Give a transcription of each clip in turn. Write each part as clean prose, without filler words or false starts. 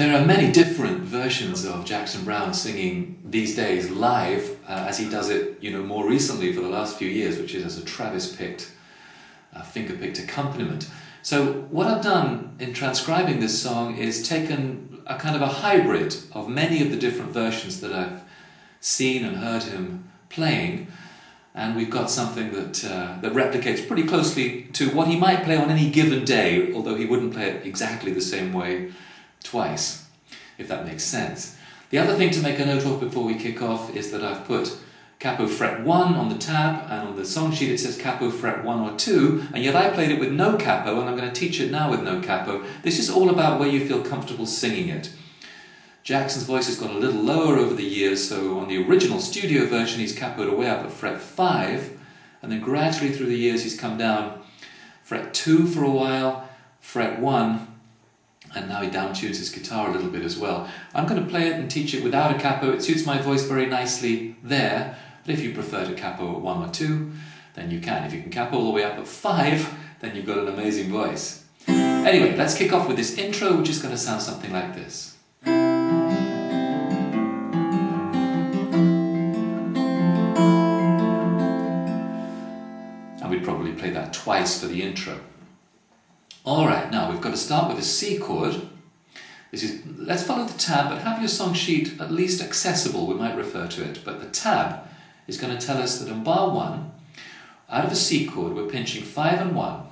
There are many different versions of Jackson Browne singing these days live, as he does it, more recently for the last few years, which is as a Travis-picked, finger-picked accompaniment. So what I've done in transcribing this song is taken a kind of a hybrid of many of the different versions that I've seen and heard him playing, and we've got something that that replicates pretty closely to what he might play on any given day, although he wouldn't play it exactly the same way twice, if that makes sense. The other thing to make a note of before we kick off is that I've put capo fret 1 on the tab, and on the song sheet it says capo fret 1 or 2, and yet I played it with no capo, and I'm going to teach it now with no capo. This is all about where you feel comfortable singing it. Jackson's voice has gone a little lower over the years, so on the original studio version he's capoed away up at fret 5, and then gradually through the years he's come down fret 2 for a while, fret 1, and now he down-tunes his guitar a little bit as well. I'm going to play it and teach it without a capo. It suits my voice very nicely there, but if you prefer to capo at 1 or 2, then you can. If you can capo all the way up at 5, then you've got an amazing voice. Anyway, let's kick off with this intro, which is going to sound something like this. We'd probably play that twice for the intro. Alright, now we've got to start with a C chord. Let's follow the tab, but have your song sheet at least accessible, we might refer to it. But the tab is going to tell us that on bar 1, out of a C chord, we're pinching 5 and 1.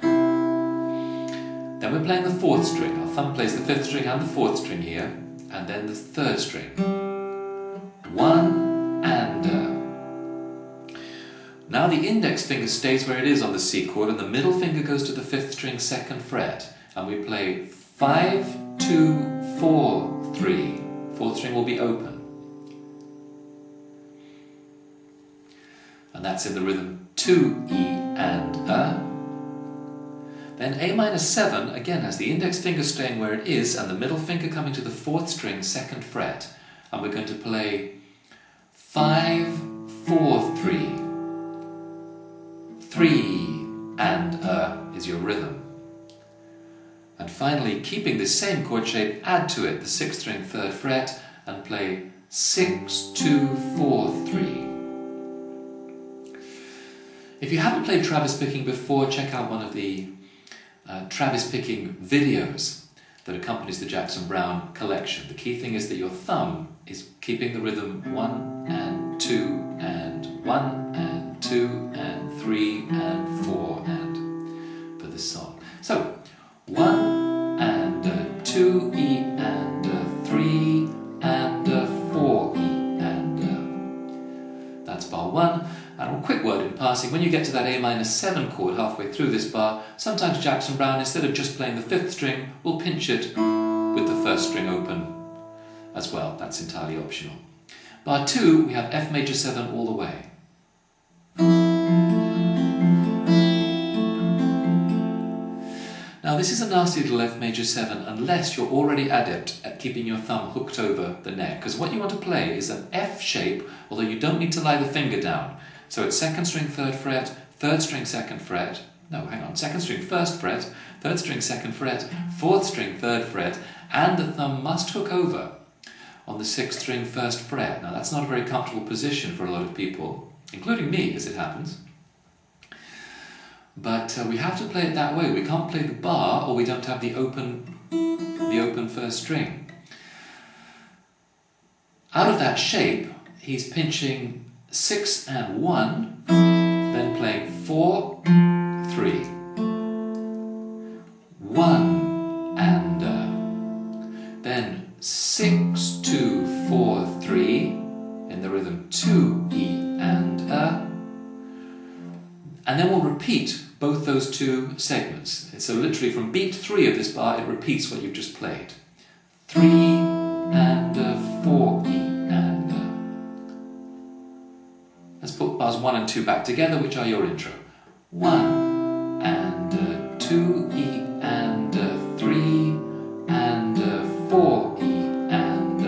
Then we're playing the 4th string. Our thumb plays the 5th string and the 4th string here, and then the 3rd string. 1 and Now the index finger stays where it is on the C chord, and the middle finger goes to the 5th string 2nd fret, and we play 5, 2, 4, 3. 4th string will be open. And that's in the rhythm 2, E and A. Then A minor 7 again has the index finger staying where it is and the middle finger coming to the 4th string 2nd fret, and we're going to play 5, 4, 3. 3 and A is your rhythm. And finally, keeping this same chord shape, add to it the 6th string 3rd fret and play 6, 2, 4, 3. If you haven't played Travis picking before, check out one of the Travis picking videos that accompanies the Jackson Browne collection. The key thing is that your thumb is keeping the rhythm 1 and 2 and 1 and 2 and 3 and 4 and for this song. So 1 and 2 E and 3 and 4 E and that's bar 1. And a quick word in passing, when you get to that A minor 7 chord halfway through this bar, sometimes Jackson Browne, instead of just playing the 5th string, will pinch it with the 1st string open as well. That's entirely optional. Bar 2, we have F major 7 all the way. Now this is a nasty little F major 7 unless you're already adept at keeping your thumb hooked over the neck, because what you want to play is an F shape, although you don't need to lie the finger down. So it's 2nd string 3rd fret, 3rd string 2nd fret, no hang on, 2nd string 1st fret, 3rd string 2nd fret, 4th string 3rd fret, and the thumb must hook over on the 6th string 1st fret. Now that's not a very comfortable position for a lot of people, including me as it happens. But we have to play it that way. We can't play the bar or we don't have the open 1st string. Out of that shape, he's pinching 6 and 1, then playing 4, 3, 1 and then 6, 2, 4, 3 in the rhythm 2 E and then we'll repeat both those two segments. So literally from beat 3 of this bar, it repeats what you've just played. 3 and 4 E and Let's put bars 1 and 2 back together, which are your intro. 1 and 2 E and 3 and 4 E and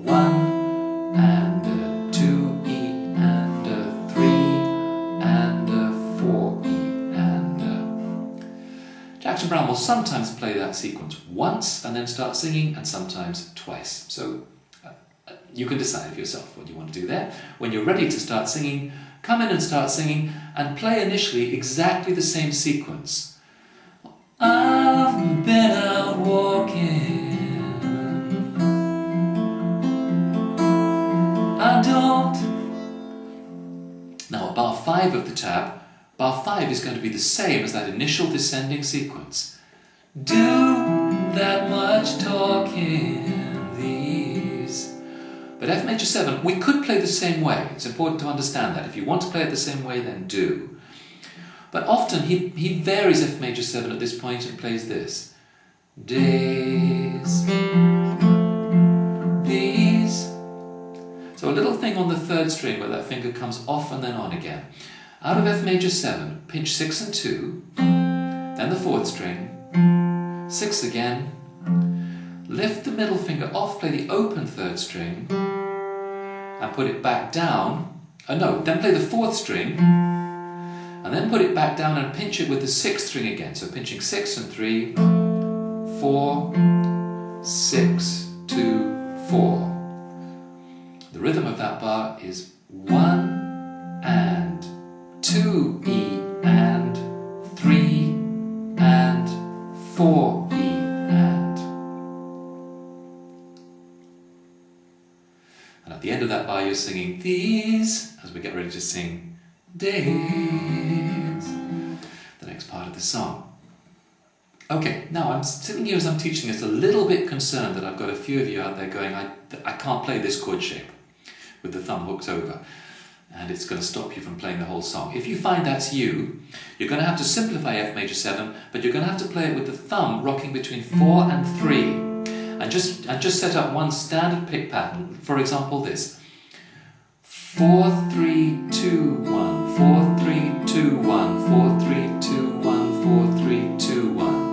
1 and 2 E and 3 and 4 E and Jackson Browne will sometimes play that sequence once and then start singing, and sometimes twice. So you can decide for yourself what you want to do there. When you're ready to start singing, come in and start singing and play initially exactly the same sequence. I've been out walking, I don't. Now at bar 5 of the tab, bar 5 is going to be the same as that initial descending sequence. Do that much talking, these. But F major 7, we could play the same way. It's important to understand that. If you want to play it the same way, then do. But often he varies F major 7 at this point and plays this. Days, these. So a little thing on the 3rd string where that finger comes off and then on again. Out of F major 7, pinch 6 and 2, then the 4th string, 6 again, lift the middle finger off, play the open 3rd string, and put it back down. Then play the 4th string, and then put it back down and pinch it with the 6th string again. So pinching 6 and 3, 4, 6, 2, 4. The rhythm of that bar is 1 and 2 E and 3 and 4 E and. And at the end of that bar you're singing these as we get ready to sing days, the next part of the song. Okay, now I'm sitting here as I'm teaching this a little bit concerned that I've got a few of you out there going, I can't play this chord shape with the thumb hooked over, and it's going to stop you from playing the whole song. If you find that's you, you're going to have to simplify F major 7, but you're going to have to play it with the thumb rocking between 4 and 3, and just set up one standard pick pattern. For example, this: 4 3 2 1, 4 3 2 1, 4 3 2 1, 4 3 2 1.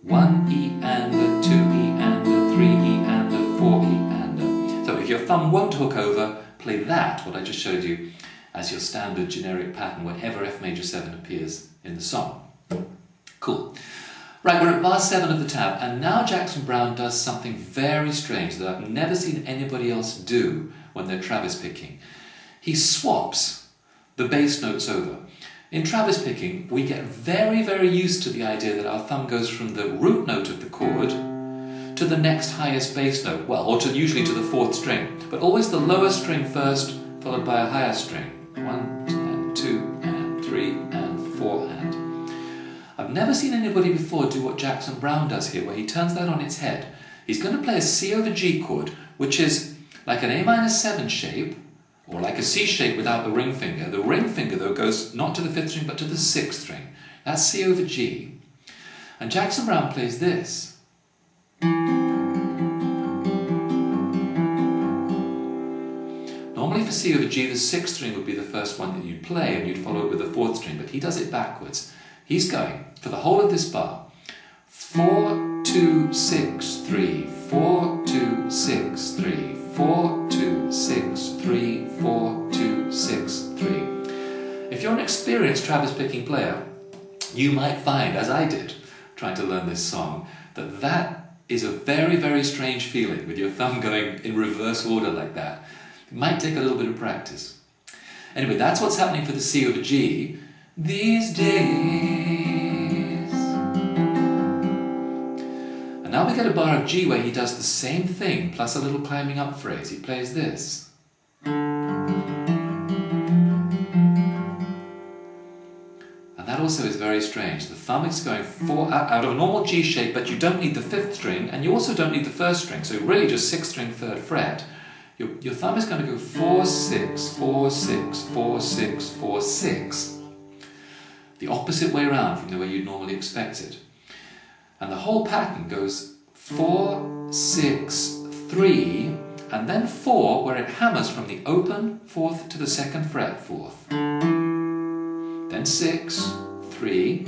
1 E and a 2 E and a 3 E and a 4 E and a. So if your thumb won't hook over, play that, what I just showed you, as your standard generic pattern whenever F major 7 appears in the song. Cool. Right, we're at bar 7 of the tab, and now Jackson Browne does something very strange that I've never seen anybody else do when they're Travis picking. He swaps the bass notes over. In Travis picking, we get very, very used to the idea that our thumb goes from the root note of the chord to the next highest bass note, well, or usually to the 4th string, but always the lower string first, followed by a higher string. 1 and 2 and 3 and 4 and. I've never seen anybody before do what Jackson Browne does here, where he turns that on its head. He's going to play a C over G chord, which is like an A minor 7 shape, or like a C shape without the ring finger. The ring finger, though, goes not to the 5th string, but to the 6th string. That's C over G. And Jackson Browne plays this. Normally for C over G, the 6th string would be the first one that you'd play, and you'd follow it with the 4th string, but he does it backwards. He's going, for the whole of this bar, 4, 2, 6, 3, 4, 2, 6, 3, 4, 2, 6, 3, 4, 2, 6, 3. If you're an experienced Travis picking player, you might find, as I did, trying to learn this song, that that is a very, very strange feeling with your thumb going in reverse order like that. It might take a little bit of practice. Anyway, that's what's happening for the C over G these days. And now we get a bar of G where he does the same thing, plus a little climbing up phrase. He plays this. That also is very strange. The thumb is going out of a normal G shape, but you don't need the 5th string, and you also don't need the 1st string, so really just 6th string, 3rd fret. Your thumb is going to go 4, 6, 4, 6, 4, 6, 4, 6. The opposite way around from the way you'd normally expect it. And the whole pattern goes 4, 6, 3, and then 4, where it hammers from the open 4th to the 2nd fret 4th. Then 6, 3.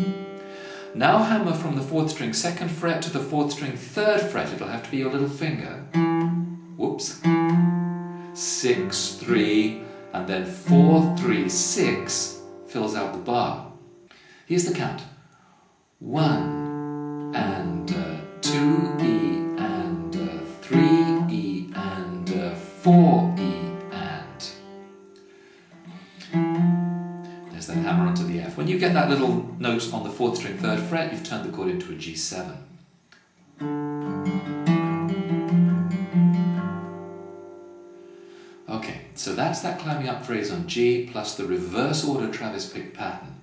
Now hammer from the 4th string 2nd fret to the 4th string 3rd fret. It'll have to be your little finger. Whoops. 6, 3, and then 4, 3, 6 fills out the bar. Here's the count. 1 and 2 E and 3 E and 4 E and. There's that hammer onto the F. When you get that little note on the 4th string 3rd fret, you've turned the chord into a G7. Okay, so that's that climbing up phrase on G plus the reverse order Travis picked pattern.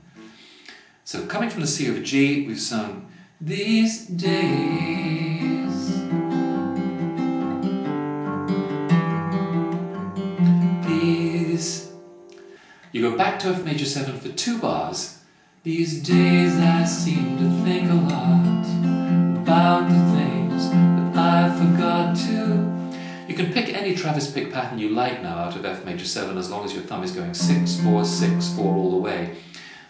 So coming from the C over G, we've sung these days. These. You go back to F major 7 for 2 bars. These days I seem to think a lot about the things that I forgot to. You can pick any Travis pick pattern you like now out of F major 7 as long as your thumb is going 6, 4, 6, 4 all the way.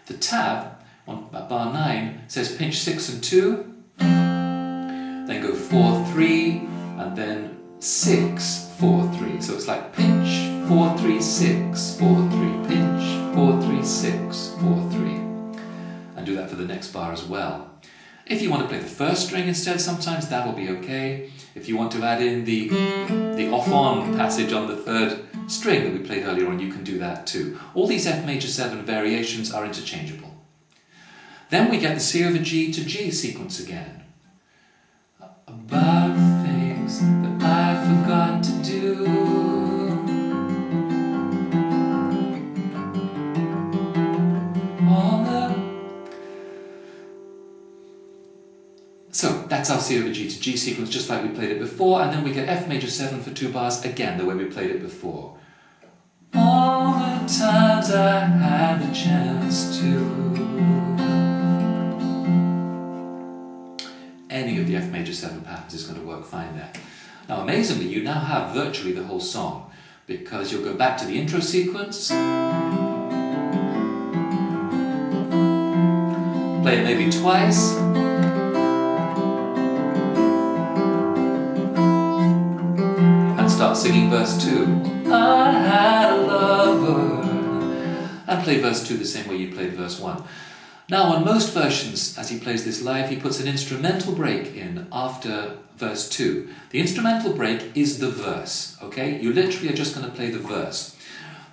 The tab on bar 9 says pinch 6 and 2, then go 4, 3, and then 6, 4, 3. So it's like pinch, 4, 3, 6, 4, 3, pinch, 4, 3, 6, 4, 3. And do that for the next bar as well. If you want to play the 1st string instead sometimes, that'll be okay. If you want to add in the off-on passage on the 3rd string that we played earlier on, you can do that too. All these F major 7 variations are interchangeable. Then we get the C over G to G sequence again. About things that I forgot to do. So that's our C over G to G sequence, just like we played it before, and then we get F major 7 for 2 bars, again, the way we played it before. All the times I had the chance to. Any of the F major 7 patterns is going to work fine there. Now, amazingly, you now have virtually the whole song, because you'll go back to the intro sequence, play it maybe twice, start singing verse 2. I had a lover. And play verse 2 the same way you played verse 1. Now on most versions, as he plays this live, he puts an instrumental break in after verse 2. The instrumental break is the verse, okay? You literally are just going to play the verse.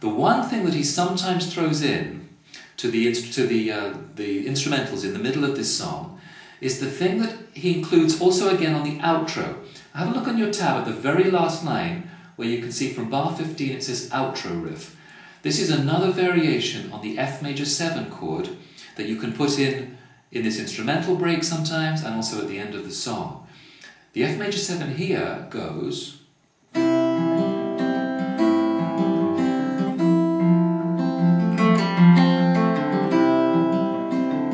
The one thing that he sometimes throws in to the instrumentals in the middle of this song is the thing that he includes also again on the outro. Have a look on your tab at the very last line where you can see from bar 15 it says outro riff. This is another variation on the F major 7 chord that you can put in this instrumental break sometimes and also at the end of the song. The F major 7 here goes... You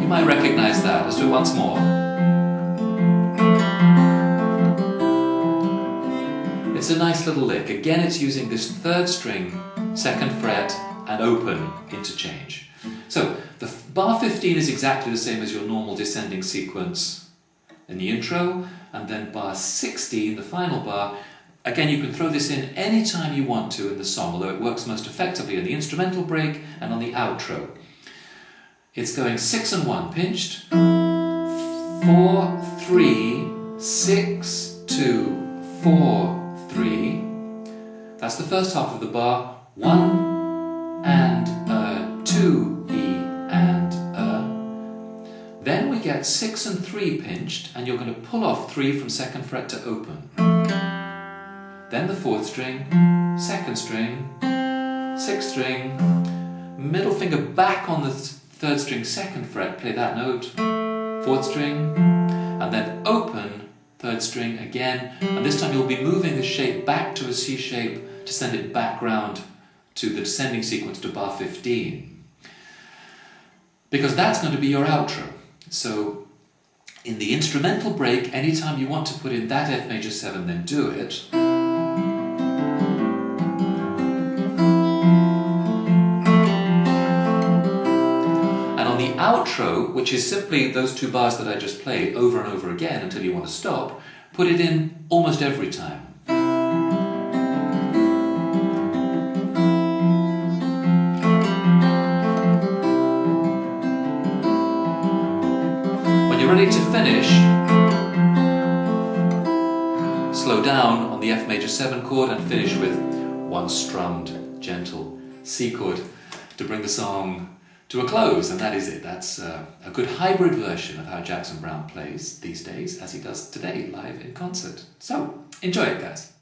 might recognize that. Let's do it once more. It's a nice little lick. Again, it's using this 3rd string, 2nd fret, and open interchange. So, the bar 15 is exactly the same as your normal descending sequence in the intro, and then bar 16, the final bar, again you can throw this in any time you want to in the song, although it works most effectively in the instrumental break and on the outro. It's going 6 and 1 pinched, 4, 3, 6, 2, 4, 3. That's the first half of the bar. 1 and 2 E and Then we get 6 and 3 pinched, and you're going to pull off 3 from 2nd fret to open. Then the 4th string, 2nd string, 6th string, middle finger back on the 3rd string, 2nd fret, play that note, 4th string, and then open 3rd string again, and this time you'll be moving the shape back to a C shape to send it back round to the descending sequence to bar 15. Because that's going to be your outro. So in the instrumental break, anytime you want to put in that F major 7, then do it. Outro, which is simply those 2 bars that I just played over and over again until you want to stop, put it in almost every time. When you're you're ready to finish, slow down on the F major 7 chord and finish with one strummed, gentle C chord to bring the song to a close, and that is it. That's a good hybrid version of how Jackson Browne plays these days, as he does today live in concert. So, enjoy it, guys.